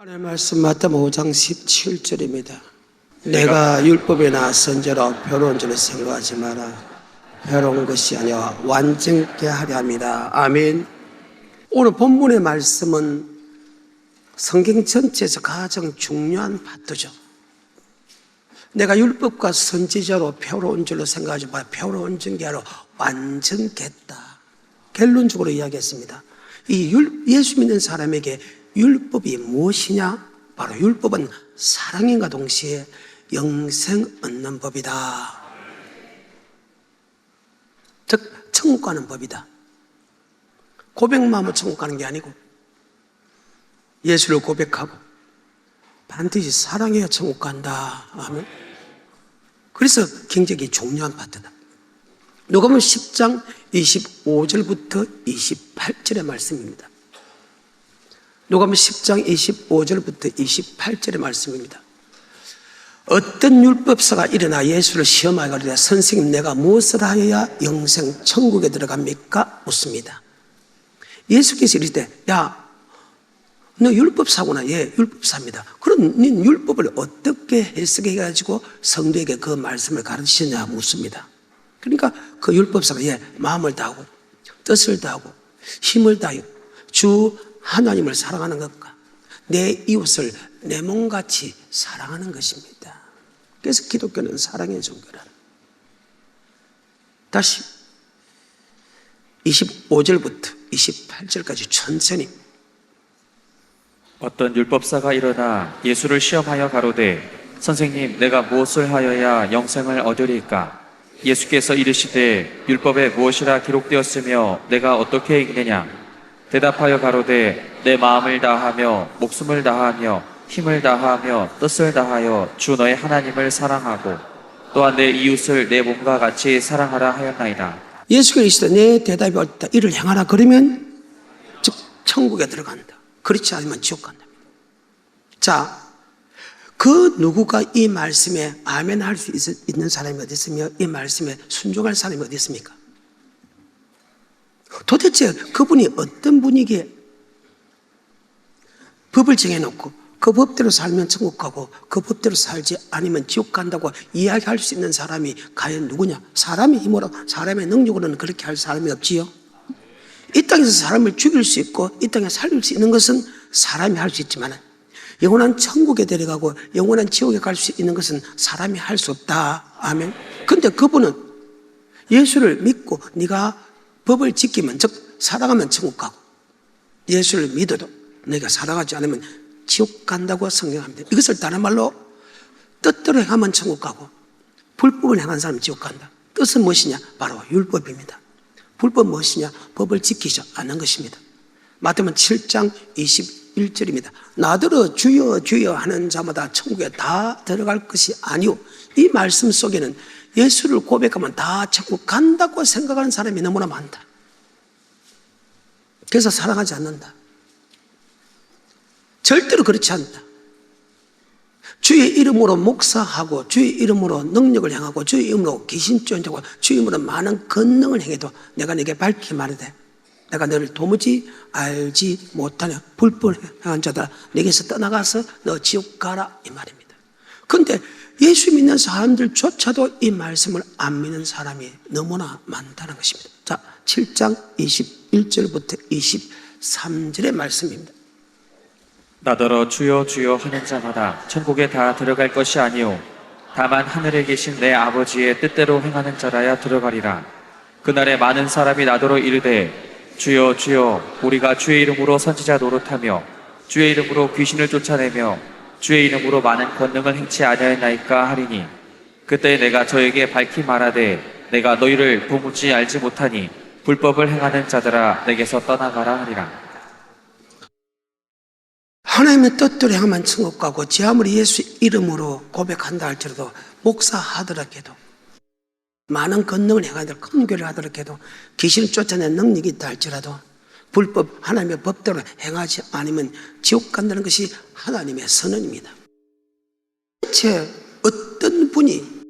하나님의 말씀 마태복음 5장 17절입니다. 내가 율법이나 선제로 배로운 줄을 생각하지 마라. 배로운 것이 아니라 완전케 하려 함이라. 아멘. 오늘 본문의 말씀은 성경 전체에서 가장 중요한 파트죠. 내가 율법과 선지자로 배로운 줄로 생각하지 마라. 배로운 게 아니라 완전겠다. 결론적으로 이야기했습니다. 예수 믿는 사람에게 율법이 무엇이냐? 바로 율법은 사랑인과 동시에 영생 얻는 법이다. 즉 천국 가는 법이다. 고백만 하면 천국 가는 게 아니고 예수를 고백하고 반드시 사랑해야 천국 간다. 아멘. 그래서 굉장히 중요한 파트다. 누가복음 10장 25절부터 28절의 말씀입니다. 누가복음 10장 25절부터 28절의 말씀입니다. 어떤 율법사가 일어나 예수를 시험하여 가리되 선생님 내가 무엇을 하여야 영생 천국에 들어갑니까? 묻습니다. 예수께서 이르시되 야 너 율법사구나. 예, 율법사입니다. 그럼 네 율법을 어떻게 해석해가지고 성도에게 그 말씀을 가르치느냐 묻습니다. 그러니까 그 율법사가 마음을 다하고 뜻을 다하고 힘을 다하여 주 하나님을 사랑하는 것과 내 이웃을 내 몸같이 사랑하는 것입니다. 그래서 기독교는 사랑의 종교라. 다시 25절부터 28절까지 천천히. 어떤 율법사가 일어나 예수를 시험하여 가로되 선생님 내가 무엇을 하여야 영생을 얻으리까? 예수께서 이르시되 율법에 무엇이라 기록되었으며 내가 어떻게 읽느냐? 대답하여 가로되 내 마음을 다하며 목숨을 다하며 힘을 다하며 뜻을 다하여 주 너의 하나님을 사랑하고 또한 내 이웃을 내 몸과 같이 사랑하라 하였나이다. 예수께서 이르시되 내 대답이 옳다. 이를 행하라. 그러면 즉 천국에 들어간다. 그렇지 않으면 지옥 간다. 자, 그 누구가 이 말씀에 아멘 할 수 있는 사람이 어디 있으며 이 말씀에 순종할 사람이 어디 있습니까? 도대체 그분이 어떤 분이기에 법을 정해놓고 그 법대로 살면 천국 가고 그 법대로 살지 않으면 지옥 간다고 이야기할 수 있는 사람이 과연 누구냐? 사람의 힘으로 사람의 능력으로는 그렇게 할 사람이 없지요. 이 땅에서 사람을 죽일 수 있고 이 땅에 살릴 수 있는 것은 사람이 할 수 있지만 영원한 천국에 데려가고 영원한 지옥에 갈 수 있는 것은 사람이 할 수 없다. 아멘. 그런데 그분은 예수를 믿고 네가 법을 지키면 즉 사랑하면 천국 가고 예수를 믿어도 네가 사랑하지 않으면 지옥 간다고 성경합니다. 이것을 다른 말로 뜻대로 행하면 천국 가고 불법을 행한 사람은 지옥 간다. 뜻은 무엇이냐? 바로 율법입니다. 불법 무엇이냐? 법을 지키지 않는 것입니다. 마태복음 7장 21절입니다. 나더러 주여 주여 하는 자마다 천국에 다 들어갈 것이 아니오. 이 말씀 속에는 예수를 고백하면 다 천국 간다고 생각하는 사람이 너무나 많다. 그래서 사랑하지 않는다. 절대로 그렇지 않다. 주의 이름으로 목사하고 주의 이름으로 능력을 행하고 주의 이름으로 귀신 쫓아내고 주의 이름으로 많은 권능을 행해도 내가 네게 밝히 말하되 내가 너를 도무지 알지 못하냐 불법을 행한 자들아 네게서 떠나가서 너 지옥 가라 이 말입니다. 그런데 예수 믿는 사람들조차도 이 말씀을 안 믿는 사람이 너무나 많다는 것입니다. 자, 7장 21절부터 23절의 말씀입니다. 나더러 주여 주여 하는 자마다 천국에 다 들어갈 것이 아니오 다만 하늘에 계신 내 아버지의 뜻대로 행하는 자라야 들어가리라. 그날에 많은 사람이 나더러 이르되 주여 주여 우리가 주의 이름으로 선지자 노릇하며 주의 이름으로 귀신을 쫓아내며 주의 이름으로 많은 권능을 행치 아니하였나이까 하리니 그때 내가 저에게 밝히 말하되 내가 너희를 도무지 알지 못하니 불법을 행하는 자들아 내게서 떠나가라 하리라. 하나님의 뜻대로 행하면 천국 가고 지 아무리 예수 이름으로 고백한다 할지라도 목사하더라도 많은 권능을 행하더라도 큰 교회를 하더라도 귀신을 쫓아내는 능력이 있다 할지라도 불법 하나님의 법대로 행하지 않으면 지옥 간다는 것이 하나님의 선언입니다. 대체 어떤 분이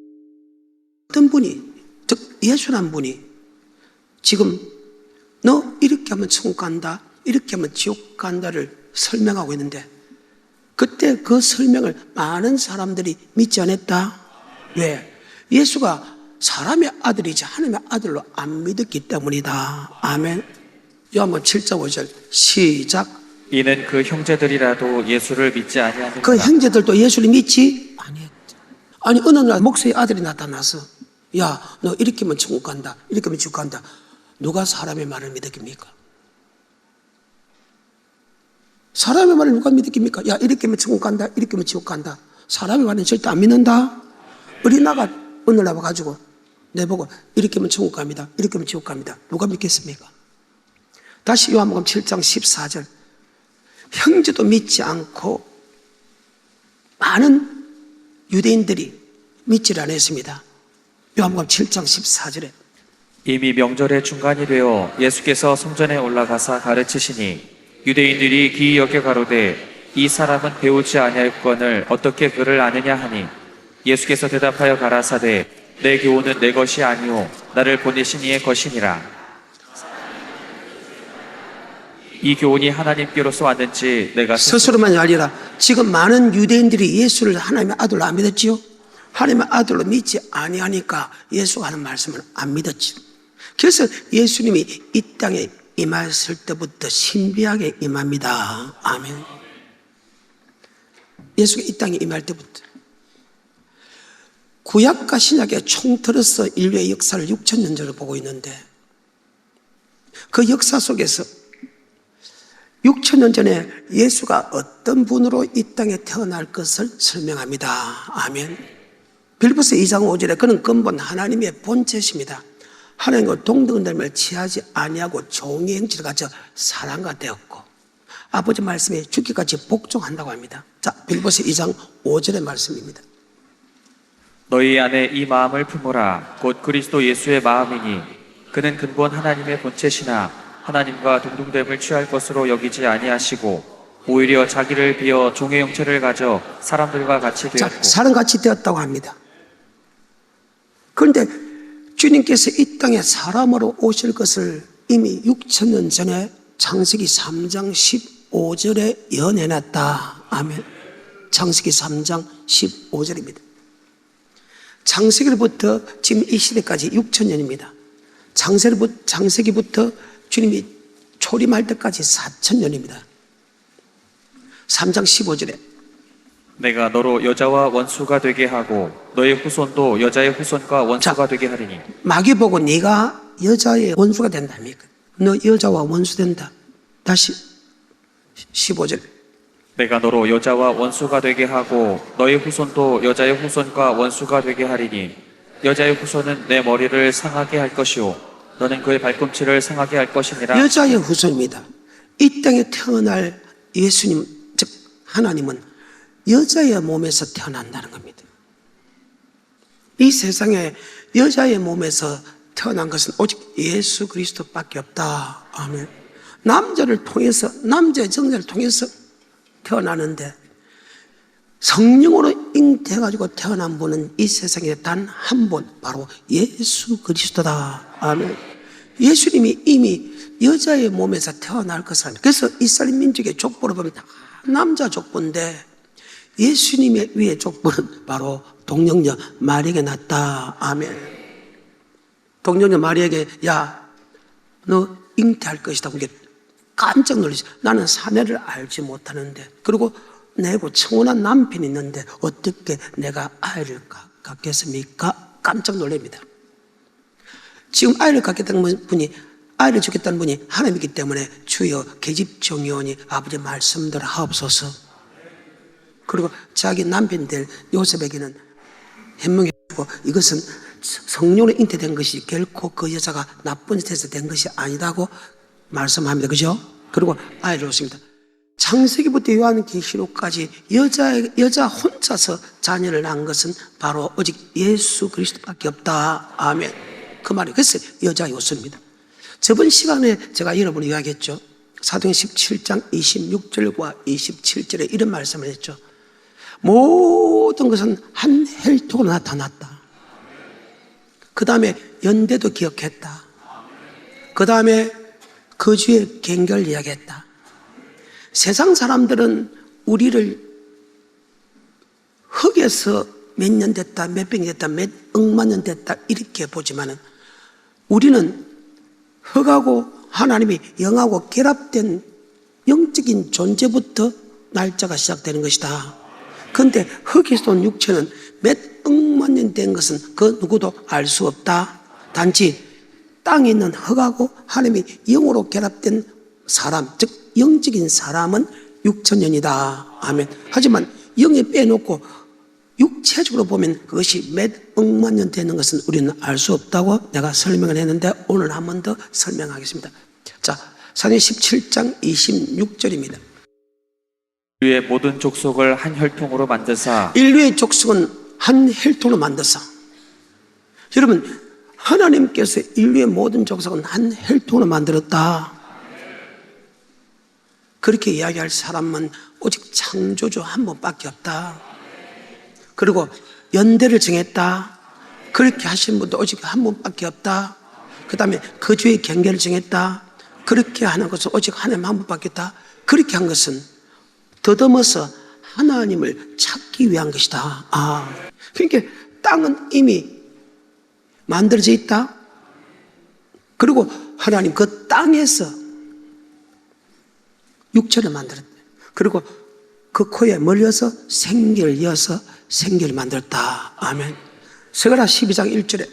즉 예수란 분이 지금 너 이렇게 하면 천국 간다 이렇게 하면 지옥 간다를 설명하고 있는데 그때 그 설명을 많은 사람들이 믿지 않았다. 왜? 예수가 사람의 아들이지 하나님의 아들로 안 믿었기 때문이다. 아멘. 요한복음 7장 5절 시작. 이는 그 형제들이라도 예수를 믿지 아니하는 그 형제들도 예수를 믿지 아니했죠. 아니 어느 날 목사의 아들이 나타나서 야, 너 이렇게 하면 천국 간다, 이렇게 하면 지옥 간다. 누가 사람의 말을 믿었습니까? 사람의 말을 누가 믿었습니까? 야, 이렇게 하면 천국 간다, 이렇게 하면 지옥 간다. 사람의 말은 절대 안 믿는다. 어린아가 어느 날 와가지고 내보고 이렇게 하면 천국 갑니다, 이렇게 하면 지옥 갑니다. 누가 믿겠습니까? 다시 요한복음 7장 14절 형제도 믿지 않고 많은 유대인들이 믿지를 않았습니다. 요한복음 7장 14절에 이미 명절의 중간이 되어 예수께서 성전에 올라가사 가르치시니 유대인들이 기이 여겨 가로되 이 사람은 배우지 아니할건을 어떻게 그를 아느냐 하니 예수께서 대답하여 가라사대 내 교훈은 내 것이 아니오 나를 보내신 이의 것이니라. 이 교훈이 하나님께로서 왔는지 내가 스스로만 알리라. 지금 많은 유대인들이 예수를 하나님의 아들로 안 믿었지요. 하나님의 아들로 믿지 아니하니까 예수가 하는 말씀을 안 믿었지. 그래서 예수님이 이 땅에 임하였을 때부터 신비하게 임합니다. 아멘. 예수가 이 땅에 임할 때부터 구약과 신약의 총틀어서 인류의 역사를 6,000년 전을 보고 있는데 그 역사 속에서 6,000년 전에 예수가 어떤 분으로 이 땅에 태어날 것을 설명합니다. 아멘. 빌립보서 2장 5절에 그는 근본 하나님의 본체십니다. 하나님과 동등됨을 취하지 아니하고 종의 형체를 가져 사람과 되었고 아버지 말씀에 죽기까지 복종한다고 합니다. 자, 빌립보서 2장 5절의 말씀입니다. 너희 안에 이 마음을 품으라 곧 그리스도 예수의 마음이니 그는 근본 하나님의 본체시나 하나님과 동등됨을 취할 것으로 여기지 아니하시고 오히려 자기를 비어 종의 형체를 가져 사람들과 같이 되었고 사람같이 되었다고 합니다. 그런데 주님께서 이 땅에 사람으로 오실 것을 이미 6,000년 전에 창세기 3장 15절에 예언해놨다. 아멘. 창세기 3장 15절입니다. 창세기부터 지금 이 시대까지 6,000년입니다. 창세기부터 주님이 초림할 때까지 4,000년입니다. 3장 15절에 내가 너로 여자와 원수가 되게 하고 너의 후손도 여자의 후손과 원수가 되게 하리니 마귀 보고 네가 여자의 원수가 된다니까. 너 여자와 원수 된다. 다시 15절 내가 너로 여자와 원수가 되게 하고 너의 후손도 여자의 후손과 원수가 되게 하리니 여자의 후손은 내 머리를 상하게 할 것이요 너는 그의 발꿈치를 상하게 할 것이니라. 여자의 후손입니다. 이 땅에 태어날 예수님 즉 하나님은 여자의 몸에서 태어난다는 겁니다. 이 세상에 여자의 몸에서 태어난 것은 오직 예수 그리스도밖에 없다. 아멘. 남자의 정자를 통해서 태어나는데 성령으로 잉태해가지고 태어난 분은 이 세상에 단 한 분, 바로 예수 그리스도다. 아멘. 예수님이 이미 여자의 몸에서 태어날 것을 합니다. 그래서 이스라엘 민족의 족보를 보면 다 남자 족보인데 예수님의 위의 족보는 바로 동정녀 마리아에게 났다. 아멘. 동정녀 마리아에게 야, 너 잉태할 것이다. 그게 깜짝 놀라서 나는 사내를 알지 못하는데 그리고 내고 청혼한 남편이 있는데 어떻게 내가 아이를 갖겠습니까? 깜짝 놀랍니다. 지금 아이를 갖겠다는 분이 아이를 주겠다는 분이 하나님이기 때문에 주여 계집종이오니 아버지 말씀대로 하옵소서. 그리고 자기 남편 될 요셉에게는 현명해주고 이것은 성령으로 잉태된 것이 결코 그 여자가 나쁜 짓에서 된 것이 아니다고 말씀합니다. 그죠? 그리고 아이를 얻습니다. 창세기부터 요한계시록까지 여자 혼자서 자녀를 낳은 것은 바로 오직 예수 그리스도밖에 없다. 아멘. 그 말이 그래서 여자 요소입니다. 저번 시간에 제가 여러분이 이야기했죠. 사도행 17장 26절과 27절에 이런 말씀을 했죠. 모든 것은 한 혈통으로 나타났다. 그 다음에 연대도 기억했다. 그 다음에 거주의 경계를 이야기했다. 세상 사람들은 우리를 흙에서 몇 년 됐다, 몇백 년 됐다, 몇 억만 년 됐다 이렇게 보지만은 우리는 흙하고 하나님이 영하고 결합된 영적인 존재부터 날짜가 시작되는 것이다. 그런데 흙에서 온 육체는 몇 억만 년 된 것은 그 누구도 알 수 없다. 단지 땅에 있는 흙하고 하나님이 영으로 결합된 사람, 즉 영적인 사람은 6천년이다. 아멘. 하지만 영에 빼놓고 육체적으로 보면 그것이 몇 억만 년 되는 것은 우리는 알 수 없다고 내가 설명을 했는데 오늘 한 번 더 설명하겠습니다. 자, 사도행 17장 26절입니다. 인류의 모든 족속을 한 혈통으로 만드사 인류의 족속은 한 혈통으로 만드사. 여러분, 하나님께서 인류의 모든 족속은 한 혈통으로 만들었다. 그렇게 이야기할 사람은 오직 창조주 한 분밖에 없다. 그리고 연대를 정했다. 그렇게 하신 분도 오직 한 분밖에 없다. 그 다음에 거주의 경계를 정했다. 그렇게 하는 것은 오직 하나님 한 분밖에 없다. 그렇게 한 것은 더듬어서 하나님을 찾기 위한 것이다. 그러니까 땅은 이미 만들어져 있다. 그리고 하나님 그 땅에서 육체를 만들었다. 그리고 그 코에 멀려서 생기를 이어서 생기를 만들었다. 아멘. 스가랴 12장 1절에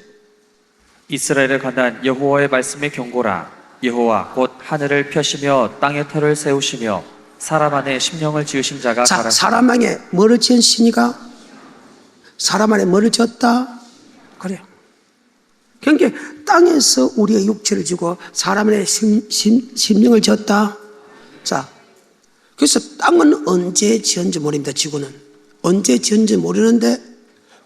이스라엘에 관한 여호와의 말씀의 경고라. 여호와 곧 하늘을 펴시며 땅에 터를 세우시며 사람 안에 심령을 지으신 자가 자, 가라. 사람 안에 뭐를 지은 신이가? 사람 안에 뭐를 지었다? 그래요. 그러니까 땅에서 우리의 육체를 지고 사람 안에 심령을 지었다. 자, 그래서 땅은 언제 지은지 모릅니다. 지구는 언제 지은지 모르는데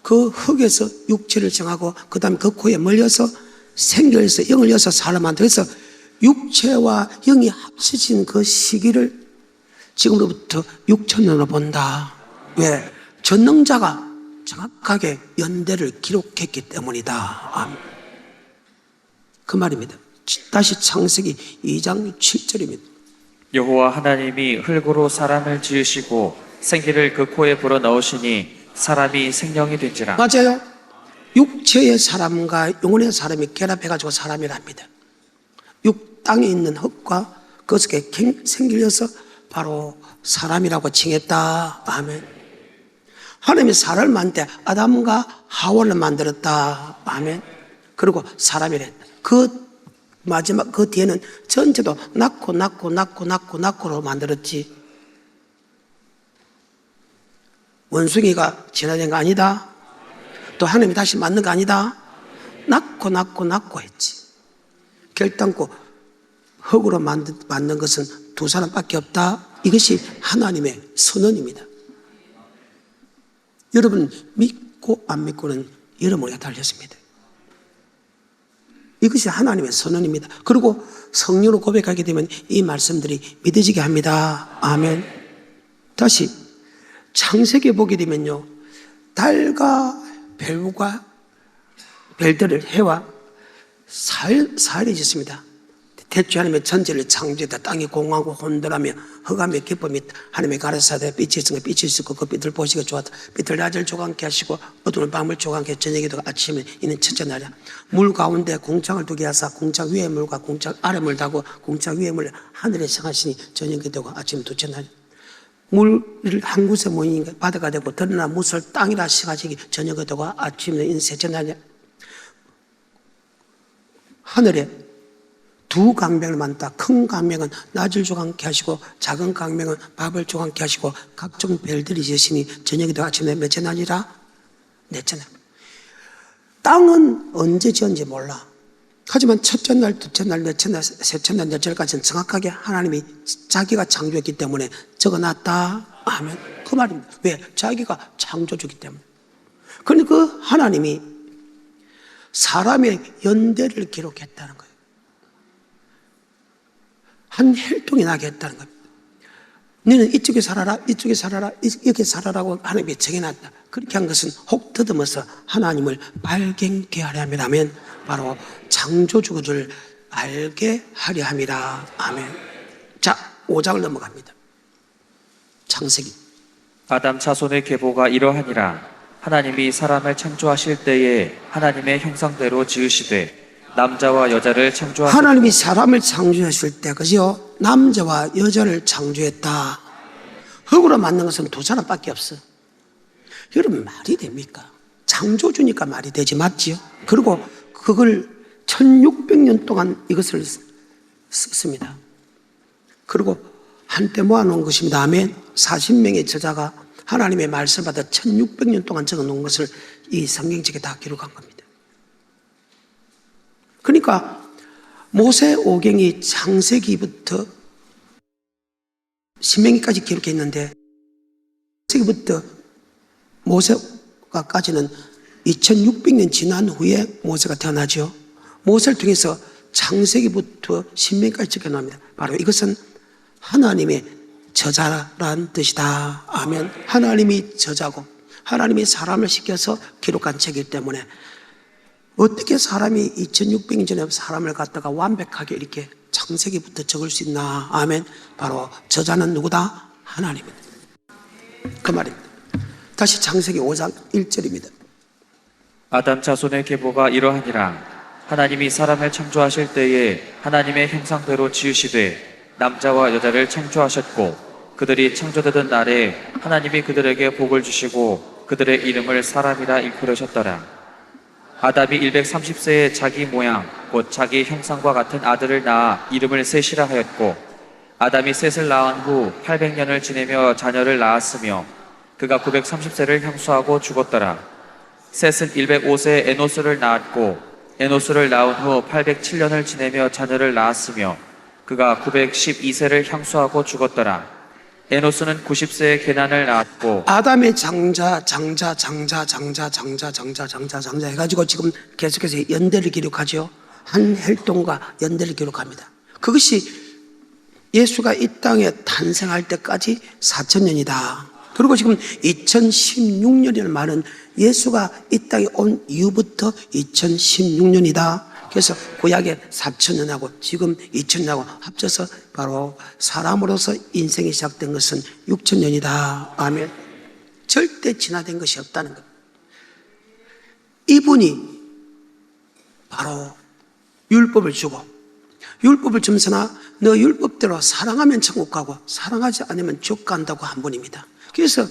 그 흙에서 육체를 정하고 그 다음에 그 코에 멀려서 생기를 해서 영을 이어서 사람한테 그래서 육체와 영이 합쳐진 그 시기를 지금으로부터 6천년으로 본다. 왜? 전능자가 정확하게 연대를 기록했기 때문이다. 그 말입니다. 다시 창세기 2장 7절입니다. 여호와 하나님이 흙으로 사람을 지으시고 생기를 그 코에 불어 넣으시니 사람이 생명이 된지라. 맞아요. 육체의 사람과 영혼의 사람이 결합해가지고 사람이랍니다. 땅에 있는 흙과 그 속에 생기려서 바로 사람이라고 칭했다. 아멘. 하나님이 사람을 만들 때 아담과 하와를 만들었다. 아멘. 그리고 사람이래. 그 마지막 그 뒤에는 전체도 낳고로 만들었지. 원숭이가 진화된 거 아니다. 또 하나님이 다시 만든 거 아니다. 낳고 했지. 결단코 흙으로 만든 것은 두 사람밖에 없다. 이것이 하나님의 선언입니다. 여러분 믿고 안 믿고는 여러모리가 달렸습니다. 이것이 하나님의 선언입니다. 그리고 성령으로 고백하게 되면 이 말씀들이 믿어지게 합니다. 아멘. 다시 창세기에 보게 되면요, 달과 별과 별들을 해와 사흘이 짓습니다. 대추 하나님의 전체를 창조했다. 땅이 공하고 혼돈하며 흑암의 기쁨이 하나님의 가라사대 빛이 있으면 빛이 있었고 그 빛을 보시기가 좋았다. 빛을 낮을 조각게 하시고 어두운 밤을 조각게 저녁에도 아침에 있는 첫째 날이야. 물 가운데 궁창을 두게 하사 궁창 위에 물과 궁창 아래 물 다고 궁창 위에 물 하늘에 성하시니 저녁이 되고 아침 둘째 날. 물을 한 곳에 모이니까 바다가 되고 드러나 무술 땅이라 시가지기 저녁이 되고 아침에 있는 셋째 날이야. 하늘에 두 강명을 만다. 큰 강명은 낮을 조각게 하시고 작은 강명은 밤을 조각게 하시고 각종 별들이 계시니 저녁이 되고 아침에 몇째 날이라? 넷째 날. 땅은 언제 지었는지 몰라. 하지만 첫째 날, 둘째 날, 넷째 날, 셋째 날, 넷째 날까지는 정확하게 하나님이 자기가 창조했기 때문에 적어놨다. 아멘. 그 말입니다. 왜? 자기가 창조주기 때문에. 그런데 그 하나님이 사람의 연대를 기록했다는 거예요. 한 혈통이 나게 했다는 겁니다. 너는 이쪽에 살아라, 이쪽에 살아라, 이렇게 살아라고 하나님이 정해놨다. 그렇게 한 것은 혹 더듬어서 하나님을 발견케 하려 함이라면 바로 창조주를 알게 하려 함이라. 아멘. 자, 5장을 넘어갑니다. 창세기. 아담 자손의 계보가 이러하니라. 하나님이 사람을 창조하실 때에 하나님의 형상대로 지으시되 남자와 여자를 창조하셨고 하나님이 사람을 창조하실 때, 그죠? 남자와 여자를 창조했다. 흙으로 만든 것은 두 사람밖에 없어. 여러분, 말이 됩니까? 창조주니까 말이 되지, 맞지요? 그리고 그걸 1600년 동안 이것을 썼습니다. 그리고 한때 모아놓은 것입니다. 아멘. 40명의 저자가 하나님의 말씀을 받아 1600년 동안 적어놓은 것을 이 성경책에 다 기록한 겁니다. 그러니까 모세오경이 창세기부터 신명기까지 기록해 있는데, 창세기부터 모세가까지는 2600년 지난 후에 모세가 태어나죠. 모세를 통해서 창세기부터 신명기까지 적혀놓습니다. 바로 이것은 하나님의 저자란 뜻이다. 아멘. 하나님이 저자고 하나님이 사람을 시켜서 기록한 책이기 때문에 어떻게 사람이 2600년 전에 사람을 갖다가 완벽하게 이렇게 창세기부터 적을 수 있나? 아멘. 바로 저자는 누구다? 하나님입니다. 그 말입니다. 다시 창세기 5장 1절입니다. 아담 자손의 계보가 이러하니라. 하나님이 사람을 창조하실 때에 하나님의 형상대로 지으시되 남자와 여자를 창조하셨고 그들이 창조되던 날에 하나님이 그들에게 복을 주시고 그들의 이름을 사람이라 일컬으셨더라. 아담이 130세에 자기 모양 곧 자기 형상과 같은 아들을 낳아 이름을 셋이라 하였고 아담이 셋을 낳은 후 800년을 지내며 자녀를 낳았으며 그가 930세를 향수하고 죽었더라. 셋은 105세에 에노스를 낳았고 에노스를 낳은 후 807년을 지내며 자녀를 낳았으며 그가 912세를 향수하고 죽었더라. 에노스는 90세에 게난을 낳았고 아담의 장자 해가지고 지금 계속해서 연대를 기록하죠. 한 혈통과 연대를 기록합니다. 그것이 예수가 이 땅에 탄생할 때까지 4000년이다. 그리고 지금 2016년이라는 말은 예수가 이 땅에 온 이후부터 2016년이다. 그래서 구약의 4000년하고 지금 2000년하고 합쳐서 바로 사람으로서 인생이 시작된 것은 6000년이다. 아멘. 절대 진화된 것이 없다는 것. 이분이 바로 율법을 주고 율법을 주면서나 너 율법대로 사랑하면 천국 가고 사랑하지 않으면 지옥 간다고 한 분입니다. 그래서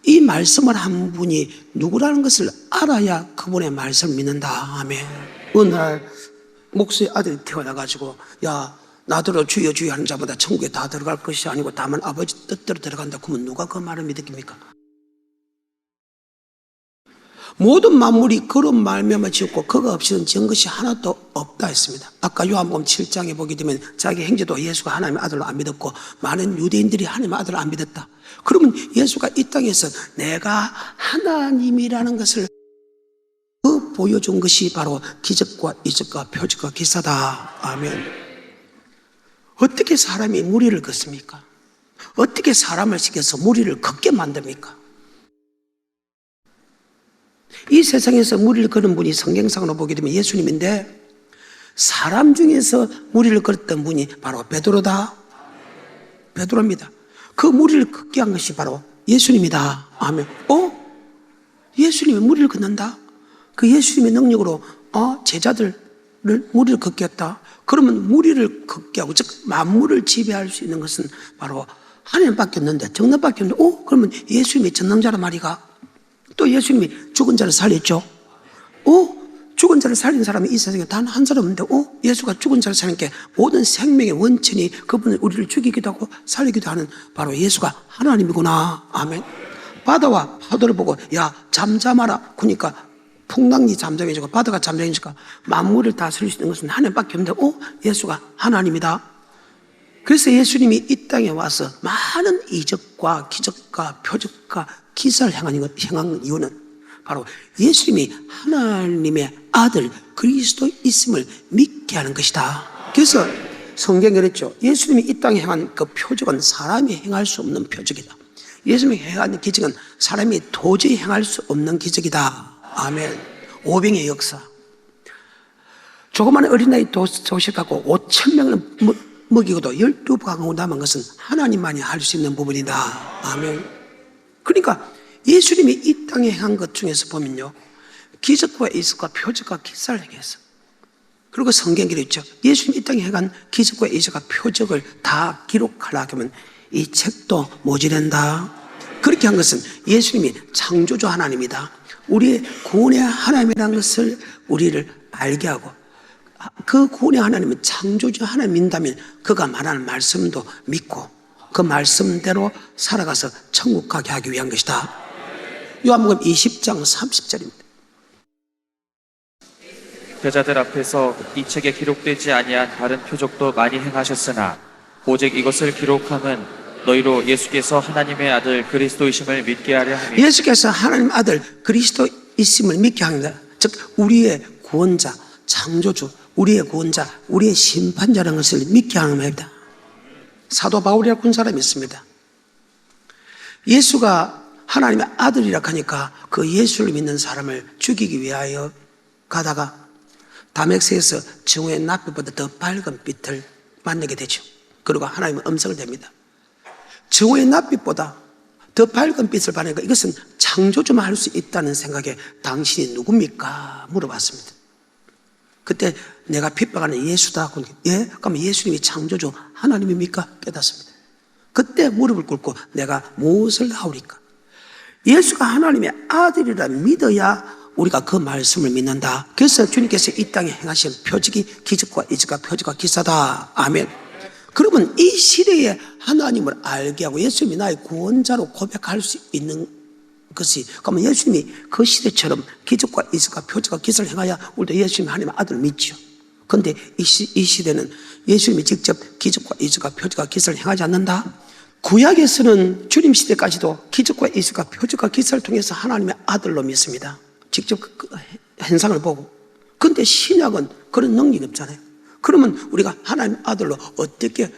이 말씀을 한 분이 누구라는 것을 알아야 그분의 말씀을 믿는다. 아멘. 어느 날 목수의 아들이 태어나가지고 야 나더러 주여 주여 하는 자마다 천국에 다 들어갈 것이 아니고 다만 아버지 뜻대로 들어간다. 그러면 누가 그 말을 믿겠습니까? 모든 만물이 그런 말미암아 지었고 그거 없이는 지은 것이 하나도 없다 했습니다. 아까 요한복음 7장에 보게 되면 자기 형제도 예수가 하나님의 아들로 안 믿었고 많은 유대인들이 하나님의 아들을 안 믿었다. 그러면 예수가 이 땅에서 내가 하나님이라는 것을 보여준 것이 바로 기적과 이적과 표적과 기사다. 아멘. 어떻게 사람이 무리를 걷습니까? 어떻게 사람을 시켜서 무리를 걷게 만듭니까? 이 세상에서 무리를 걷는 분이 성경상으로 보게 되면 예수님인데 사람 중에서 무리를 걸었던 분이 바로 베드로다. 베드로입니다. 그 무리를 걷게 한 것이 바로 예수님이다. 아멘. 예수님이 무리를 걷는다? 그 예수님의 능력으로 제자들을 무리를 걷게 했다. 그러면 무리를 걷게 하고 즉 만물을 지배할 수 있는 것은 바로 하나님밖에 없는데 정답밖에 없는데 그러면 예수님이 전능자란 말이가 또 예수님이 죽은 자를 살렸죠. 죽은 자를 살린 사람이 이 세상에 단 한 사람 없는데 예수가 죽은 자를 살린 게 모든 생명의 원천이 그분은 우리를 죽이기도 하고 살리기도 하는 바로 예수가 하나님이구나. 아멘. 바다와 파도를 보고 야 잠잠하라. 그러니까 풍랑이 잠잠해지고 바다가 잠잠해지니까 만물을 다스릴 수 있는 것은 하나님밖에 없는데 예수가 하나님이다. 그래서 예수님이 이 땅에 와서 많은 이적과 기적과 표적과 기사를 행한 이유는 바로 예수님이 하나님의 아들 그리스도 있음을 믿게 하는 것이다. 그래서 성경에 그랬죠. 예수님이 이 땅에 행한 그 표적은 사람이 행할 수 없는 표적이다. 예수님이 행한 기적은 사람이 도저히 행할 수 없는 기적이다. 아멘. 오병의 역사. 조그마한 어린아이 도시락하고 5,000명을 먹이고도 12방울 남은 것은 하나님만이 할 수 있는 부분이다. 아멘. 그러니까 그러니까 예수님이 이 땅에 행한 것 중에서 보면요, 기적과 이적과 표적과 기사를 행했어. 그리고 성경에 있죠. 예수님이 이 땅에 행한 기적과 이적과 표적을 다 기록하려고 하면 이 책도 모자란다. 그렇게 한 것은 예수님이 창조주 하나님이다, 우리의 구원의 하나님이라는 것을 우리를 알게 하고, 그 구원의 하나님은 창조주 하나님인다면 그가 말하는 말씀도 믿고 그 말씀대로 살아가서 천국 가게 하기 위한 것이다. 요한복음 20장 30절입니다. 제자들 앞에서 이 책에 기록되지 아니한 다른 표적도 많이 행하셨으나 오직 이것을 기록함은 너희로 예수께서 하나님의 아들 그리스도이심을 믿게 하려 함이라. 예수께서 하나님 아들 그리스도이심을 믿게 합니다. 즉 우리의 구원자, 창조주, 우리의 구원자, 우리의 심판자라는 것을 믿게 하는 겁니다. 사도 바울이라고 한 사람이 있습니다. 예수가 하나님의 아들이라 하니까 그 예수를 믿는 사람을 죽이기 위하여 가다가 다메섹에서 정오의 낯빛보다 더 밝은 빛을 만나게 되죠. 그리고 하나님의 음성을 댑니다. 정오의 낯빛보다 더 밝은 빛을 받으니까 이것은 창조주만 할 수 있다는 생각에 당신이 누굽니까? 물어봤습니다. 그때 내가 핍박하는 예수다. 예? 그럼 예수님이 창조주 하나님입니까? 깨닫습니다. 그때 무릎을 꿇고 내가 무엇을 하오리까? 예수가 하나님의 아들이라 믿어야 우리가 그 말씀을 믿는다. 그래서 주님께서 이 땅에 행하신 표적이 기적과 이적과 표적과 기사다. 아멘. 그러면 이 시대에 하나님을 알게 하고 예수님이 나의 구원자로 고백할 수 있는 것이, 그러면 예수님이 그 시대처럼 기적과 이적과 표적과 기사를 행하여 우리도 예수님이 하나님의 아들을 믿죠. 그런데 이 시대는 예수님이 직접 기적과 이적과 표적과 기사를 행하지 않는다. 구약에서는 주님 시대까지도 기적과 이적과 표적과 기사를 통해서 하나님의 아들로 믿습니다. 직접 그 현상을 보고. 그런데 신약은 그런 능력이 없잖아요. 그러면 우리가 하나님의 아들로 어떻게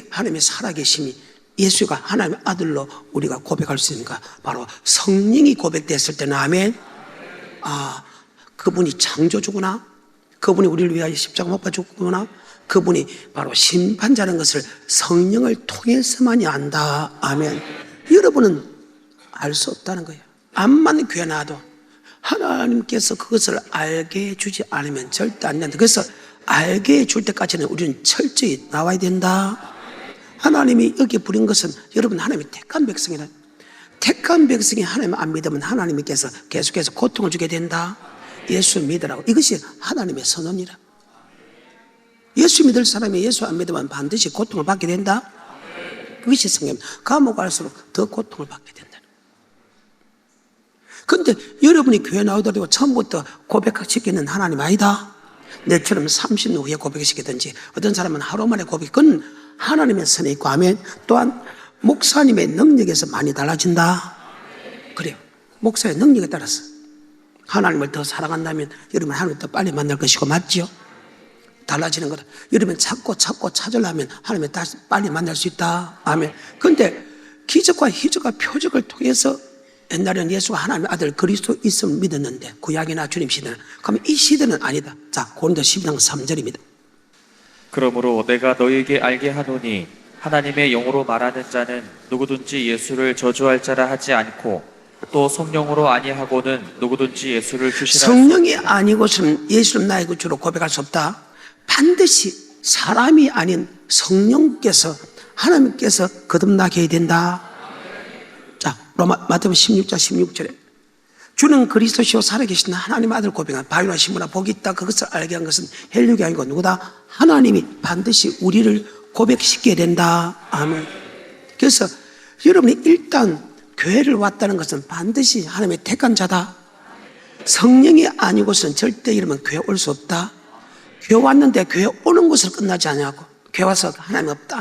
하나님의 살아계심이, 예수가 하나님의 아들로 우리가 고백할 수 있는가? 바로 성령이 고백됐을 때는 아멘. 그분이 창조주구나, 그분이 우리를 위하여 십자가 못 박았구나, 그분이 바로 심판자라는 것을 성령을 통해서만이 안다. 아멘. 여러분은 알 수 없다는 거예요. 암만 교회 나와도 하나님께서 그것을 알게 해주지 않으면 절대 안 된다. 그래서 알게 해줄 때까지는 우리는 철저히 나와야 된다. 하나님이 여기 부린 것은 여러분 하나님이 택한 백성이라. 택한 백성이 하나님을 안 믿으면 하나님께서 계속해서 고통을 주게 된다. 예수 믿으라고. 이것이 하나님의 선언이라. 예수 믿을 사람이 예수 안 믿으면 반드시 고통을 받게 된다. 그것이 성경. 감옥 갈수록 더 고통을 받게 된다. 그런데 여러분이 교회 나오더라도 처음부터 고백시키는 하나님 아니다. 내처럼 30년 후에 고백시키든지 어떤 사람은 하루 만에 고백, 그건 하나님의 선에 있고 아멘. 또한 목사님의 능력에서 많이 달라진다. 그래요. 목사의 능력에 따라서 하나님을 더 사랑한다면 여러분 하나님을 더 빨리 만날 것이고, 맞지요? 달라지는 거다. 여러분 찾고 찾으려면 하나님을 다시 빨리 만날 수 있다. 아멘. 그런데 기적과 희적과 표적을 통해서 옛날에는 예수가 하나님의 아들 그리스도 있음을 믿었는데, 구약이나 주님 시대는, 그러면 이 시대는 아니다. 자, 고린도 12장 3절입니다. 그러므로 내가 너희에게 알게 하노니 하나님의 영으로 말하는 자는 누구든지 예수를 저주할 자라 하지 않고 또 성령으로 아니하고는 누구든지 예수를 주시라. 성령이 아니고서는 예수를 나의 구주로 고백할 수 없다. 반드시 사람이 아닌 성령께서, 하나님께서 거듭나게 해야 된다. 자, 마태복음 16장 16절에 주는 그리스도시요 살아계신 하나님의 아들 고백한 바요나 시므나 복이 있다. 그것을 알게 한 것은 헬육이 아니고 누구다? 하나님이 반드시 우리를 고백시켜야 된다. 아멘. 그래서 여러분이 일단 교회를 왔다는 것은 반드시 하나님의 택한 자다. 성령이 아니고서는 절대 여러분 교회 올 수 없다. 교회 왔는데 교회 오는 것으로 끝나지 않냐고. 교회 와서 하나님 없다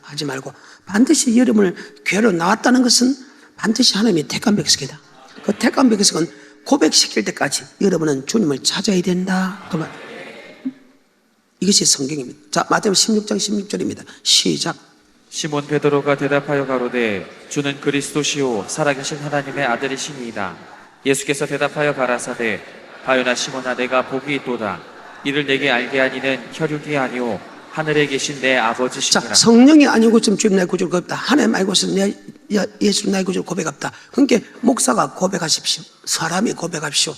하지 말고 반드시 여러분을 교회로 나왔다는 것은 반드시 하나님이 택한 백성이다. 그 택한 백성은 고백시킬 때까지 여러분은 주님을 찾아야 된다. 그만. 이것이 성경입니다. 자, 마태복음 16장 16절입니다. 시작. 시몬 베드로가 대답하여 가로되 주는 그리스도시요 살아계신 하나님의 아들이시니이다. 예수께서 대답하여 가라사대 바요나 시몬아 내가 복이 있도다. 이를 내게 알게 하니는 혈육이 아니오 하늘에 계신 내 아버지시니라. 자, 성령이 아니고 좀 주님 내 구주가 없다. 하나님 알고서 예수 나의 구주를 고백합다. 그러니까 목사가 고백하십시오. 사람이 고백하십시오.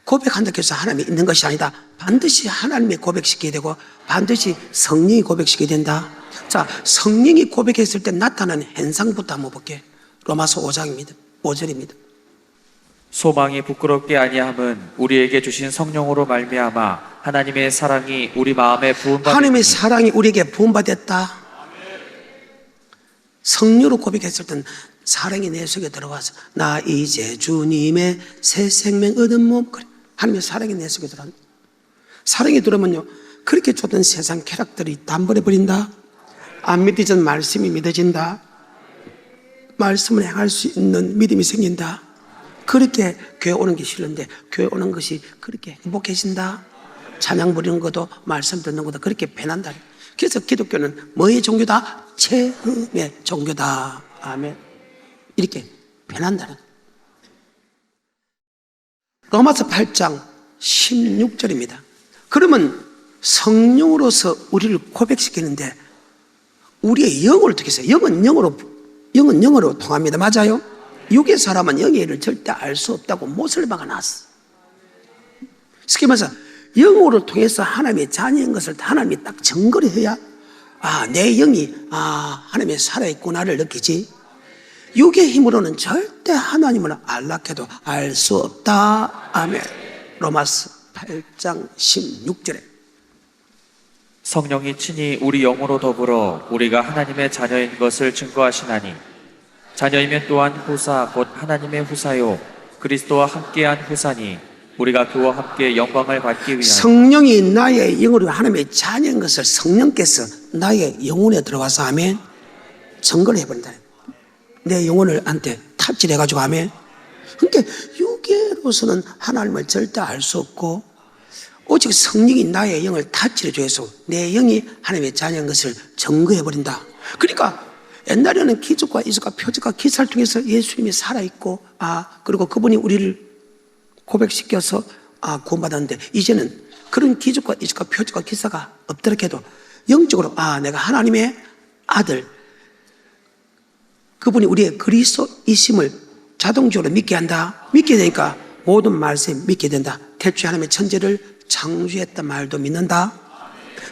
고백한다고 해서 하나님이 있는 것이 아니다. 반드시 하나님이 고백시켜야 되고 반드시 성령이 고백시켜야 된다. 자, 성령이 고백했을 때 나타나는 현상부터 한번 볼게요. 로마서 5장입니다. 5절입니다. 소망이 부끄럽게 아니함은 우리에게 주신 성령으로 말미암아 하나님의 사랑이 우리 마음에 부음받으니 하나님의 사랑이 우리에게 부음받았다. 성령으로 고백했을 때는 사랑이 내 속에 들어와서 나 이제 주님의 새 생명 얻은 몸. 그래. 하나님의 사랑이 내 속에 들어온다. 사랑이 들어오면요, 그렇게 줬던 세상 쾌락들이 담버려버린다. 안 믿어진 말씀이 믿어진다. 말씀을 행할 수 있는 믿음이 생긴다. 그렇게 교회 오는 게 싫은데 교회 오는 것이 그렇게 행복해진다. 찬양 부리는 것도 말씀 듣는 것도 그렇게 변한다. 그래서 기독교는 뭐의 종교다? 체험의 종교다. 아멘. 이렇게 변한다는 거예요. 로마서 8장 16절입니다. 그러면 성령으로서 우리를 고백시키는데 우리의 영을 어떻게 해서 영은 영으로 통합니다. 맞아요? 육의 사람은 영의 일을 절대 알 수 없다고 못을 박아놨어. 쉽게 말해서 영으로 통해서 하나님의 자녀인 것을 하나님이 딱 증거를 해야 내 영이 하나님의 살아있구나를 느끼지. 육의 힘으로는 절대 하나님을 알락해도 알 수 없다. 아멘. 로마서 8장 16절에 성령이 친히 우리 영으로 더불어 우리가 하나님의 자녀인 것을 증거하시나니 자녀이면 또한 후사 곧 하나님의 후사요 그리스도와 함께한 후사니 우리가 그와 함께 영광을 받기 위하여 성령이 나의 영으로 하나님의 자녀인 것을 성령께서 나의 영혼에 들어와서 아멘 증거를 해버린다. 내 영혼을 한테 탑질해가지고 아멘. 그러니까 육계로서는 하나님을 절대 알 수 없고 오직 성령이 나의 영을 탑질해줘서 내 영이 하나님의 자녀인 것을 증거해버린다. 그러니까 옛날에는 기적과 이적과 표적과 기사를 통해서 예수님이 살아있고 그리고 그분이 우리를 고백시켜서 구원받았는데 이제는 그런 기적과 이적과 표적과 기사가 없더라 해도 영적으로 내가 하나님의 아들 그분이 우리의 그리스도이심을 자동적으로 믿게 한다. 믿게 되니까 모든 말씀 믿게 된다. 태초에 하나님의 천지를 창조했단 말도 믿는다.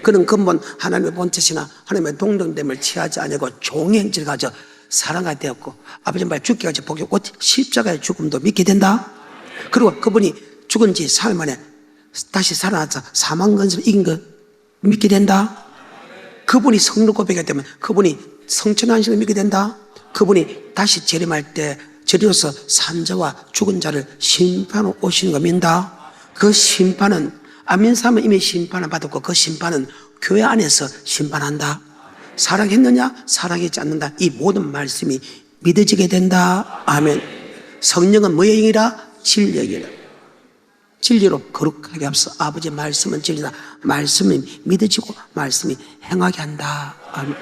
그는 근본 하나님의 본체시나 하나님의 동등됨을 취하지 아니하고 종의 행실을 가져 사랑가 되었고 아버지 말 죽기까지 복였고 십자가의 죽음도 믿게 된다. 그리고 그분이 죽은 지 3일 만에 다시 살아나서 사망 건설을 이긴 거 믿게 된다. 그분이 성령 고백하게 되면 그분이 성천하신 걸 믿게 된다. 그분이 다시 재림할 때 저리로서 산자와 죽은 자를 심판하러 오시는 거 믿는다. 그 심판은 아멘 사람은 이미 심판을 받았고 그 심판은 교회 안에서 심판한다. 사랑했느냐? 사랑했지 않는다. 이 모든 말씀이 믿어지게 된다. 아멘. 성령은 뭐의 영이라? 진리의 영이라. 진리로 거룩하게 앞서 아버지의 말씀은 진리다. 말씀이 믿어지고 말씀이 행하게 한다. 아멘.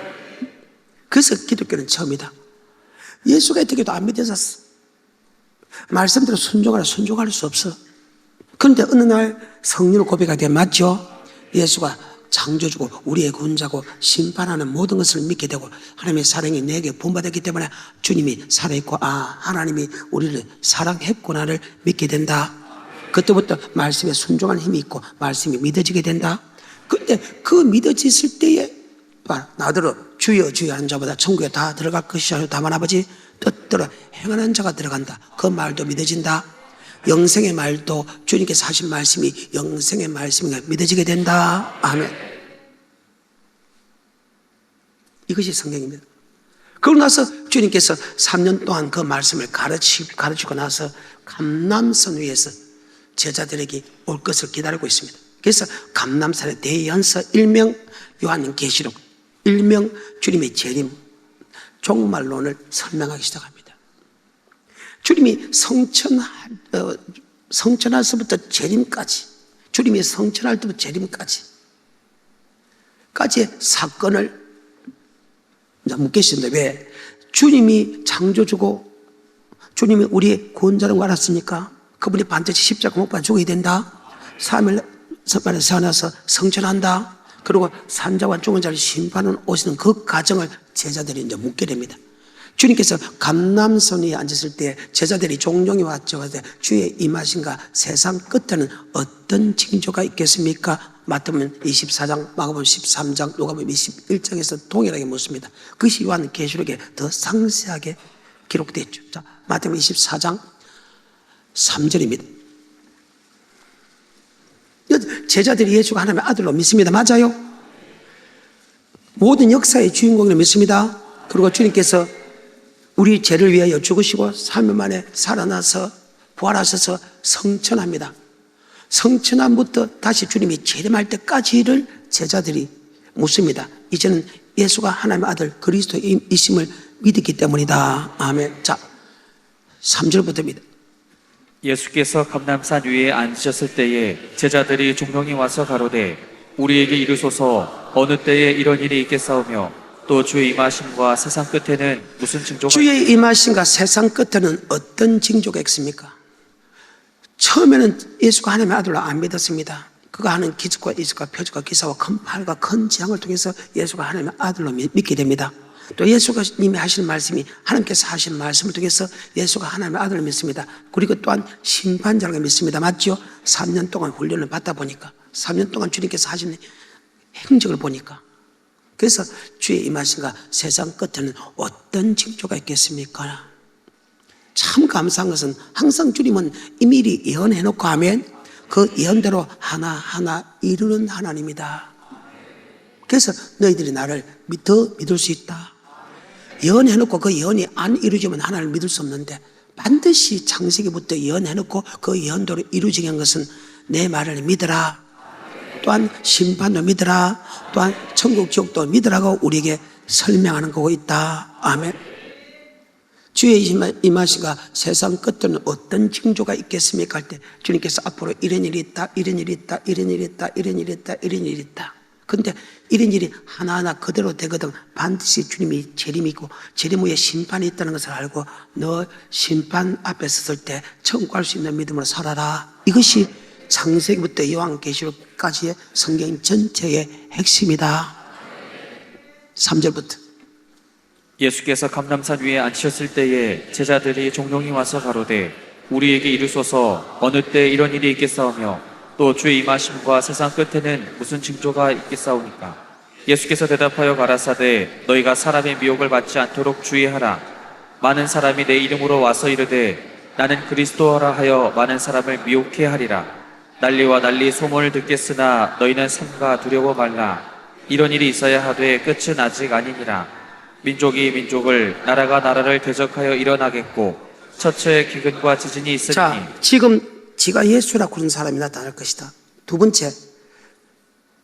그래서 기독교는 처음이다. 예수가 어떻게도 안 믿어졌어. 말씀대로 순종할 수 없어. 그런데 어느 날 성령을 고백하게 되면 맞죠? 예수가 창조주고 우리의 구원자고 심판하는 모든 것을 믿게 되고 하나님의 사랑이 내게 부음받았기 때문에 주님이 살아있고 하나님이 우리를 사랑했구나를 믿게 된다. 그때부터 말씀에 순종하는 힘이 있고 말씀이 믿어지게 된다. 그런데 그 믿어졌을 때에 나더러 주여 주여 하는 자보다 천국에 다 들어갈 것이야. 다만 아버지 뜻대로 행하는 자가 들어간다. 그 말도 믿어진다. 영생의 말도 주님께서 하신 말씀이 영생의 말씀이 믿어지게 된다. 아멘. 이것이 성경입니다. 그러고 나서 주님께서 3년 동안 그 말씀을 가르치고 나서 감람산 위에서 제자들에게 올 것을 기다리고 있습니다. 그래서 감람산의 대연서 일명 요한계시록 일명 주님의 재림 종말론을 설명하기 시작합니다. 주님이 성천할서부터 재림까지 주님이 성천할 때부터 재림까지의 사건을 묻겠습니다. 왜? 주님이 창조주고 주님이 우리의 구원자라고 알았습니까? 그분이 반드시 십자가 못 박아 죽어야 된다. 3일 만에 살아나서 성천한다. 그리고 산자와 죽은 자를 심판하는 오시는 그 과정을 제자들이 이제 묻게 됩니다. 주님께서 감람산 위에 앉았을 때 제자들이 종종이 왔죠. 그래서 주의 임하신가 세상 끝에는 어떤 징조가 있겠습니까? 마태복음 24장, 마가복음 13장, 누가복음 21장에서 동일하게 묻습니다. 그것이 요한계시록에 더 상세하게 기록되어 있죠. 자, 마태복음 24장 3절입니다. 제자들이 예수가 하나님의 아들로 믿습니다. 맞아요? 모든 역사의 주인공을 믿습니다. 그리고 주님께서 우리 죄를 위하여 죽으시고 3일 만에 살아나서 부활하셔서 성천합니다. 성천함부터 다시 주님이 재림할 때까지를 제자들이 묻습니다. 이제는 예수가 하나님의 아들 그리스도이심을 믿었기 때문이다. 아멘. 자, 3절부터입니다. 예수께서 감람산 위에 앉으셨을 때에 제자들이 종명이 와서 가로되 우리에게 이르소서 어느 때에 이런 일이 있겠사오며 또 주의 임하심과 세상 끝에는 무슨 징조가 주의 임하심과 세상 끝에는 어떤 징조가 있습니까? 처음에는 예수가 하나님의 아들로 안 믿었습니다. 그가 하는 기적과 이적과 표적과 기사와 큰 팔과 큰 재앙을 통해서 예수가 하나님의 아들로 믿게 됩니다. 또 예수가 이미 하시는 말씀이 하나님께서 하시는 말씀을 통해서 예수가 하나님의 아들을 믿습니다. 그리고 또한 심판자라고 믿습니다. 맞죠? 3년 동안 훈련을 받다 보니까 3년 동안 주님께서 하시는 행적을 보니까 그래서 주의 임하신가 세상 끝에는 어떤 징조가 있겠습니까? 참 감사한 것은 항상 주님은 미리 예언해놓고 하면 그 예언대로 하나하나 이루는 하나님이다. 그래서 너희들이 나를 더 믿을 수 있다. 예언해놓고 그 예언이 안 이루어지면 하나님을 믿을 수 없는데 반드시 창세기부터 예언해놓고 그 예언대로 이루어지게 한 것은 내 말을 믿으라. 또한 심판도 믿으라. 또한 천국 지옥도 믿으라고 우리에게 설명하는 거고 있다. 아멘. 주의 임하시가 세상 끝에는 어떤 징조가 있겠습니까? 할 때 주님께서 앞으로 이런 일이 있다, 이런 일이 있다, 이런 일이 있다, 이런 일이 있다, 이런 일이 있다. 근데 이런 일이 하나하나 그대로 되거든 반드시 주님이 재림이고 재림 후에 심판이 있다는 것을 알고 너 심판 앞에 섰을 때 천국 갈 수 있는 믿음으로 살아라. 이것이 창세기부터 요한계시록까지의 성경 전체의 핵심이다. 3절부터 예수께서 감람산 위에 앉으셨을 때에 제자들이 종종이 와서 가로되 우리에게 이르소서 어느 때 이런 일이 있겠사오며 또 주의 임하심과 세상 끝에는 무슨 징조가 있겠사오니까. 예수께서 대답하여 가라사대 너희가 사람의 미혹을 받지 않도록 주의하라. 많은 사람이 내 이름으로 와서 이르되 나는 그리스도라 하여 많은 사람을 미혹해 하리라. 난리와 난리 소문을 듣겠으나 너희는 삼가 두려워 말라. 이런 일이 있어야 하되 끝은 아직 아니니라. 민족이 민족을 나라가 나라를 대적하여 일어나겠고 처처에 기근과 지진이 있으니. 자, 지금 지가 예수라고 그런 사람이 나타날 것이다. 두 번째,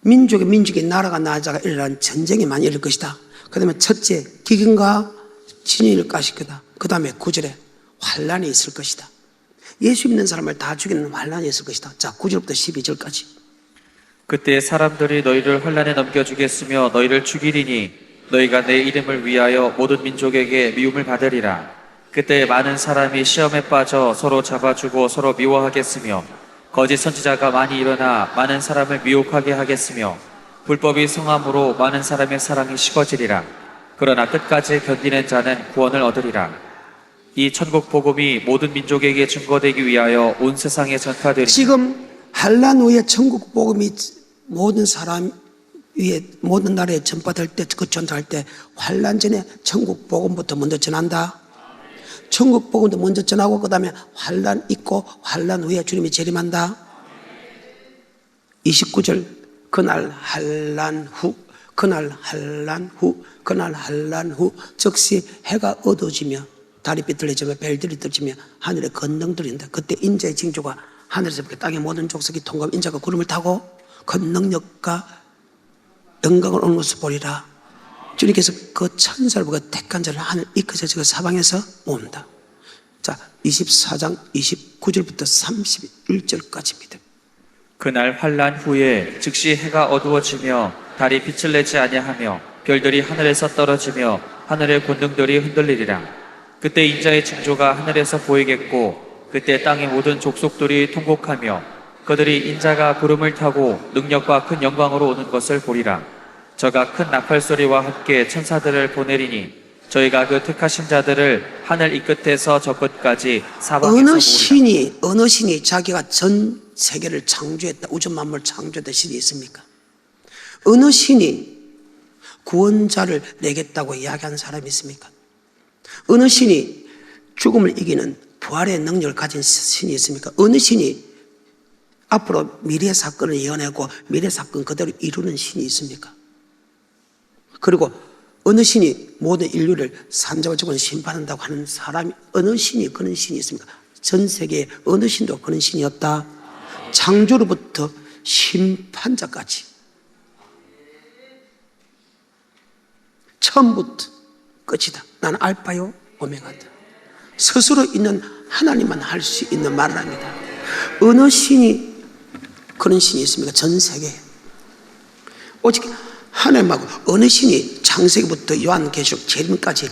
민족의 나라가 나라가 일어나는 전쟁이 많이 일어날 것이다. 그 다음에 첫째, 기근과 지진이 일어날 것이다. 그 다음에 9절에 환란이 있을 것이다. 예수 믿는 사람을 다 죽이는 환란이 있을 것이다. 자, 9절부터 12절까지. 그때 사람들이 너희를 환란에 넘겨주겠으며 너희를 죽이리니 너희가 내 이름을 위하여 모든 민족에게 미움을 받으리라. 그때 많은 사람이 시험에 빠져 서로 잡아주고 서로 미워하겠으며 거짓 선지자가 많이 일어나 많은 사람을 미혹하게 하겠으며 불법이 성함으로 많은 사람의 사랑이 식어지리라. 그러나 끝까지 견디는 자는 구원을 얻으리라. 이 천국 복음이 모든 민족에게 증거되기 위하여 온 세상에 전파되리니. 지금 환란 후에 천국 복음이 모든 사람 위에 모든 나라에 전파될 때, 그 전파할 때 환란 전에 천국 복음부터 먼저 전한다. 천국 복음도 먼저 전하고 그 다음에 환란 있고 환란 후에 주님이 재림한다. 29절 그날 환란 후 즉시 해가 어두워지며 달이 비틀어지며 별들이 떨어지며 하늘에 건능들이 있다. 그때 인자의 징조가 하늘에서 땅의 모든 족속이 통과하며 인자가 구름을 타고 권능력과 영광을 얻는 것을 보리라. 주님께서 그 천사를 보고 택한 자를 하늘 이끄셔 그 사방에서 모은다. 자, 24장 29절부터 31절까지입니다. 그날 환란 후에 즉시 해가 어두워지며 달이 빛을 내지 아니하며 별들이 하늘에서 떨어지며 하늘의 권능들이 흔들리리라. 그때 인자의 징조가 하늘에서 보이겠고 그때 땅의 모든 족속들이 통곡하며 그들이 인자가 구름을 타고 능력과 큰 영광으로 오는 것을 보리라. 저가 큰 나팔 소리와 함께 천사들을 보내리니 저희가 그 택하신 자들을 하늘 이 끝에서 저 끝까지 사방에서 어느 신이 자기가 전 세계를 창조했다, 우주 만물 창조했다 신이 있습니까? 어느 신이 구원자를 내겠다고 이야기하는 사람이 있습니까? 어느 신이 죽음을 이기는 부활의 능력을 가진 신이 있습니까? 어느 신이 앞으로 미래 사건을 이어내고 미래 사건 그대로 이루는 신이 있습니까? 그리고 어느 신이 모든 인류를 산자와 죽은 심판한다고 하는 사람이, 어느 신이 그런 신이 있습니까? 전 세계에 어느 신도 그런 신이 없다. 창조로부터 심판자까지 처음부터 끝이다. 나는 알파요 오메가다. 스스로 있는 하나님만 할 수 있는 말을 합니다. 어느 신이 그런 신이 있습니까? 전 세계에 오직 하나님하고 어느 신이 창세기부터 요한계시록 재림까지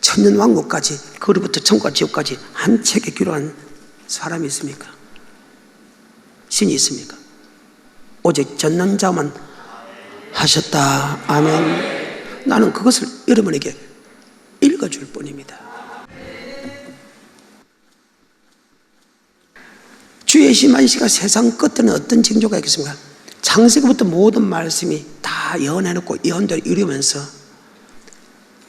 천년왕국까지 그로부터 천국과 지옥까지 한 책에 기록한 사람이 있습니까? 신이 있습니까? 오직 전능자만 하셨다. 아멘. 나는 그것을 여러분에게 읽어줄 뿐입니다. 주의 심한 시가 세상 끝에는 어떤 징조가 있겠습니까? 창세기부터 모든 말씀이 다 예언해놓고 예언대로 이루면서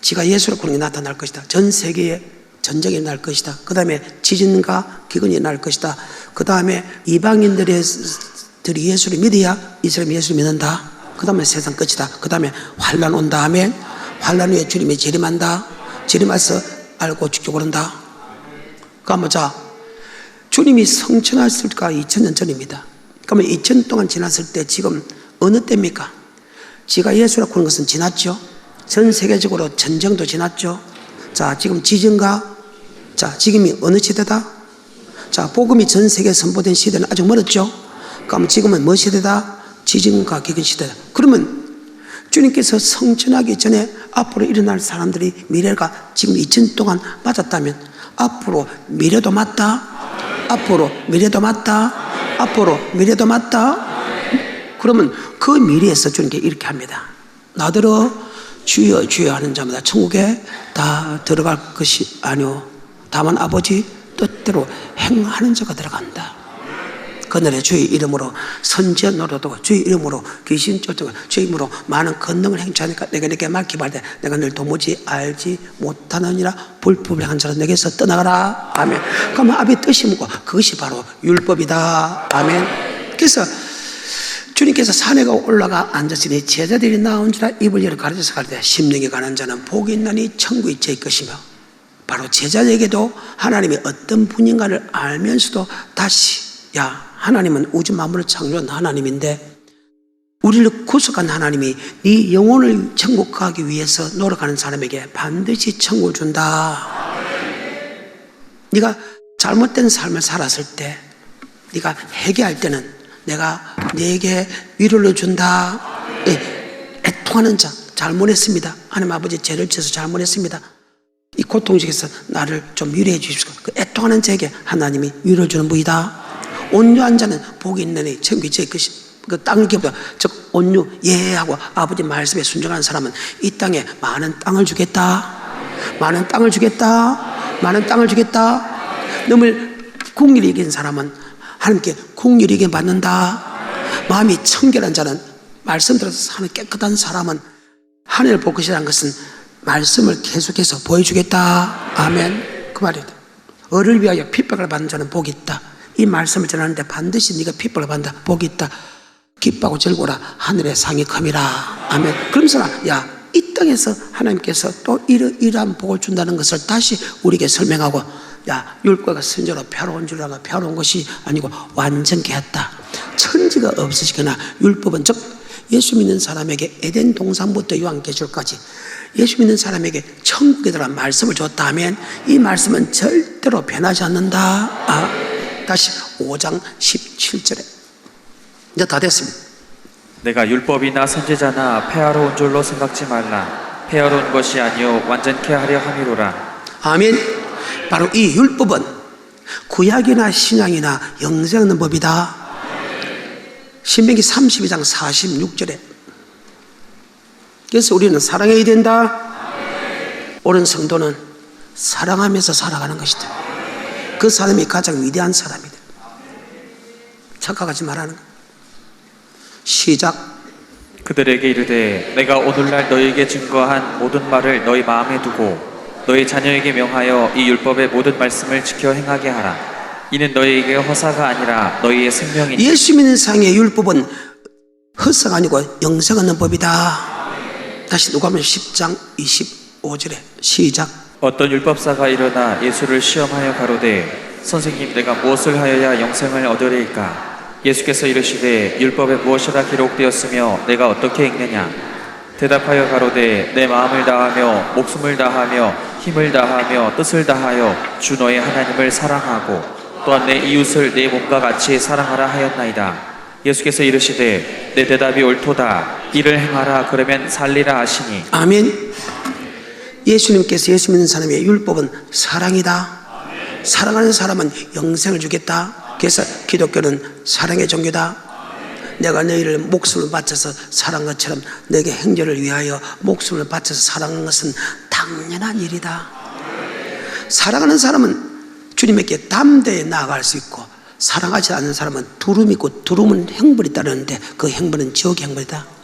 지가 예수로 그런 게 나타날 것이다. 전 세계에 전쟁이 날 것이다. 그 다음에 지진과 기근이 날 것이다. 그 다음에 이방인들이 예수를 믿어야 이스라엘이 예수를 믿는다. 그 다음에 세상 끝이다. 그 다음에 환란 온다. 아멘. 환란 후에 주님이 재림한다. 재림해서 알고 죽고 그런다. 그러면 자, 주님이 성천하실까 2000년 전입니다. 그러면 2000년 동안 지났을 때 지금 어느 때입니까? 지가 예수라고 하는 것은 지났죠. 전 세계적으로 전쟁도 지났죠. 자, 지금 지진과 자, 지금이 어느 시대다? 자, 복음이 전 세계에 선포된 시대는 아직 멀었죠. 그럼 지금은 뭐 시대다? 지진과 기근 시대다. 그러면 주님께서 성천하기 전에 앞으로 일어날 사람들이 미래가 지금 2000년 동안 맞았다면 앞으로 미래도 맞다. 앞으로 미래도 맞다. 앞으로 미래도 맞다. 그러면 그 미래에서 주님께 이렇게 합니다. 나더러 주여 주여 하는 자마다 천국에 다 들어갈 것이 아니오. 다만 아버지 뜻대로 행하는 자가 들어간다. 그날에 주의 이름으로 선지자 노릇하고 주의 이름으로 귀신 쫓아가고 주의 이름으로 많은 권능을 행차하니까 내가 네게 맡기발 때 내가 늘 도무지 알지 못하느니라. 불법한 자는 내게서 떠나가라. 아멘. 그러면 아버지의 뜻이 뭐고 그것이 바로 율법이다. 아멘. 그래서 주님께서 산에 올라가 앉았으니 제자들이 나온지라 입을 열어 가르쳐서 가르되 심령에 가는 자는 복이 있나니 천국에 있을 것이며, 바로 제자에게도 하나님이 어떤 분인가를 알면서도 다시 야, 하나님은 우주 만물을 창조한 하나님인데 우리를 구속한 하나님이 네 영혼을 천국 가기 위해서 노력하는 사람에게 반드시 천국을 준다. 네가 잘못된 삶을 살았을 때, 네가 회개할 때는 내가 네게 위로를 준다. 애통하는 자, 잘못했습니다. 하나님 아버지 죄를 지어서 잘못했습니다. 이 고통 속에서 나를 좀 위로해 주십시오. 그 애통하는 자에게 하나님이 위로를 주는 분이다. 온유한 자는 복이 있느니 천국이 제 것이, 그 땅을 기업다. 즉 온유 예하고 아버지 말씀에 순종하는 사람은 이 땅에 많은 땅을 주겠다. 많은 땅을 주겠다. 많은 땅을 주겠다. 너를 공의를 이긴 사람은 하나님께 공의를 이겨 받는다. 마음이 청결한 자는, 말씀 들어서 사는 깨끗한 사람은 하늘을 볼 것이라는 것은 말씀을 계속해서 보여주겠다. 아멘. 그 말이다. 어를 위하여 핍박을 받는 자는 복이 있다. 이 말씀을 전하는데 반드시 네가 핍박을 받는다. 복이 있다. 기뻐하고 즐거워라. 하늘의 상이 큼이라. 아멘. 그러면서 야, 이 땅에서 하나님께서 또 이러한 복을 준다는 것을 다시 우리에게 설명하고, 야, 율법과 선지자로 평화로운 줄 알아. 평화로운 것이 아니고 완전케 했다. 천지가 없으시거나 율법은 즉 예수 믿는 사람에게 에덴 동산부터 요한계시록까지 예수 믿는 사람에게 천국에 들어간 말씀을 줬다면 이 말씀은 절대로 변하지 않는다. 다시 5장 17절에 이제 다 됐습니다. 내가 율법이나 선지자나 폐하로운 줄로 생각지 말라. 폐하로운 것이 아니요 완전케 하려 함이로라. 아멘. 바로 이 율법은 구약이나 신약이나 영생하는 법이다. 신명기 32장 46절에 그래서 우리는 사랑해야 된다. 옳은 성도는 사랑하면서 살아가는 것이다. 그 사람이 가장 위대한 사람이다. 착각하지 말라는 것. 시작. 그들에게 이르되 내가 오늘날 너희에게 증거한 모든 말을 너희 마음에 두고 너희 자녀에게 명하여 이 율법의 모든 말씀을 지켜 행하게 하라. 이는 너희에게 허사가 아니라 너희의 생명이니. 예수 믿는 상의 율법은 헛사가 아니고 영생 얻는 법이다. 다시 누가복음 10장 25절에 시작. 어떤 율법사가 일어나 예수를 시험하여 가로되 선생님 내가 무엇을 하여야 영생을 얻으리이까? 예수께서 이르시되 율법에 무엇이라 기록되었으며 내가 어떻게 읽느냐? 대답하여 가로되 내 마음을 다하며 목숨을 다하며 힘을 다하며 뜻을 다하여 주 너의 하나님을 사랑하고 또한 내 이웃을 내 몸과 같이 사랑하라 하였나이다. 예수께서 이르시되 내 대답이 옳도다. 이를 행하라 그러면 살리라 하시니. 아멘. 예수님께서 예수 믿는 사람의 율법은 사랑이다. 사랑하는 사람은 영생을 주겠다. 그래서 기독교는 사랑의 종교다. 내가 너희를 목숨을 바쳐서 사랑한 것처럼 너에게 행절을 위하여 목숨을 바쳐서 사랑한 것은 당연한 일이다. 사랑하는 사람은 주님에게 담대히 나아갈 수 있고, 사랑하지 않는 사람은 두려움이 있고, 두려움은 행벌이 따르는데 그 행벌은 지옥의 행벌이다.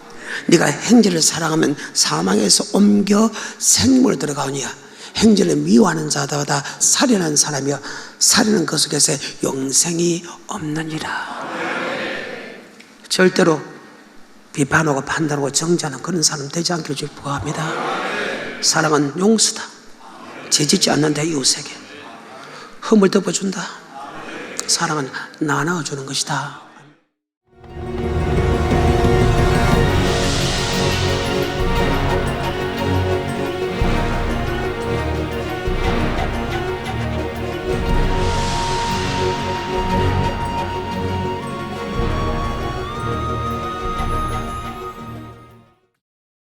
네가 행절을 사랑하면 사망에서 옮겨 생명으로 들어가오니야. 행절을 미워하는 자마다 살인하는 사람이여 살인은 그 속에서 영생이 없느니라. 절대로 비판하고 판단하고 정죄하는 그런 사람 되지 않기를 주님 부탁합니다. 사랑은 용서다. 죄짓지 않는다. 이웃에게 흠을 덮어준다. 사랑은 나눠주는 것이다.